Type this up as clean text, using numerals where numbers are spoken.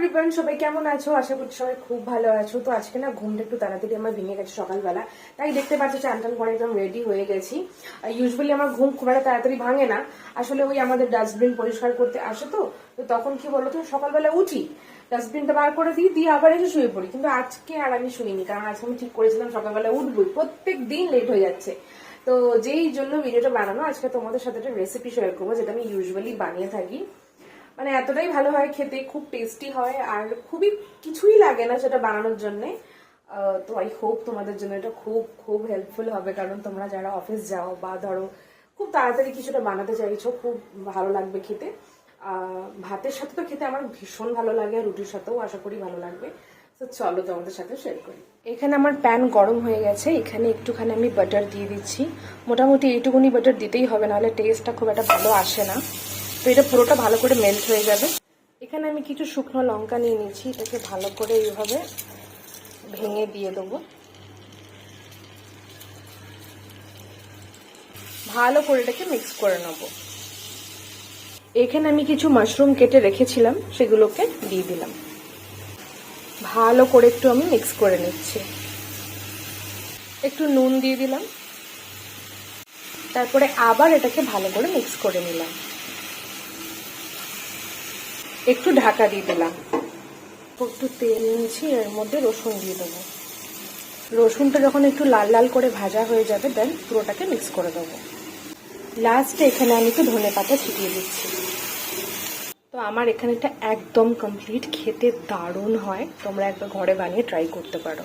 Everyone, সবাই কেমন আছো? আশা করছি সবাই খুব ভালো আছো। তো আজকে না ঘুমটা একটু তাড়াতাড়ি আমার ভেঙে গেছে সকালবেলা, তাই দেখতে পাচ্ছ চান টান করে একদম রেডি হয়ে গেছি। ইউজুয়ালি আমার ঘুম খুব একটা তাড়াতাড়ি ভাঙে না, আসলে ওই আমাদের ডাস্টবিন পরিষ্কার করতে আসে তো তখন কি বলতো সকালবেলা উঠি, ডাস্টবিনটা বার করে দিই, দিয়ে আবার এসে শুয়ে পড়ি। কিন্তু আজকে আর আমি শুইনি, কারণ আজকে আমি ঠিক করেছিলাম সকালবেলা উঠবই, প্রত্যেক দিন লেট হয়ে যাচ্ছে। তো যেই জন্য ভিডিওটা বানানো, আজকে তোমাদের সাথে একটা রেসিপি শেয়ার করবো যেটা আমি ইউজুয়ালি বানিয়ে থাকি। মানে এতটাই ভালো হয় খেতে, খুব টেস্টি হয়, আর খুবই কিছুই লাগে না সেটা বানানোর জন্য। তো আই হোপ তোমাদের জন্য এটা খুব খুব হেল্পফুল হবে, কারণ তোমরা যারা অফিস যাও বা ধরো খুব তাড়াতাড়ি কিছুটা বানাতে চাইছো, খুব ভালো লাগবে খেতে। ভাতের সাথে তো খেতে আমার ভীষণ ভালো লাগে, আর রুটির সাথেও আশা করি ভালো লাগবে। তো চলো তোমাদের সাথে শেয়ার করি। এখানে আমার প্যান গরম হয়ে গেছে, এখানে একটুখানি আমি বাটার দিয়ে দিচ্ছি। মোটামুটি এইটুকুনি বাটার দিতেই হবে, নাহলে টেস্টটা খুব একটা ভালো আসে না। তো এটা পুরোটা ভালো করে মেল্ট হয়ে যাবে। এখানে আমি কিছু শুকনো লঙ্কা নিয়ে নিচ্ছি, এটাকে ভালো করে এইভাবে ভেঙে দিয়ে দেবো। ভালো করে এটাকে মিক্স করে নেবো। এখানে আমি কিছু মাশরুম কেটে রেখেছিলাম, সেগুলোকে দিয়ে দিলাম। ভালো করে একটু আমি মিক্স করে নিচ্ছি। একটু নুন দিয়ে দিলাম, তারপরে আবার এটাকে ভালো করে মিক্স করে নিলাম। একটু ঢাকা দিয়ে দিলাম। একটু তেল নিয়েছি, এর মধ্যে রসুন দিয়ে দেবো। রসুনটা যখন একটু লাল লাল করে ভাজা হয়ে যাবে, দেন পুরোটাকে মিক্স করে দেবো। লাস্টে এখানে আমি একটু ধনেপাতা ছিটিয়ে দিচ্ছি। তো আমার এখানেটা একদম কমপ্লিট, খেতে দারুণ হয়, তোমরা একবার ঘরে বানিয়ে ট্রাই করতে পারো।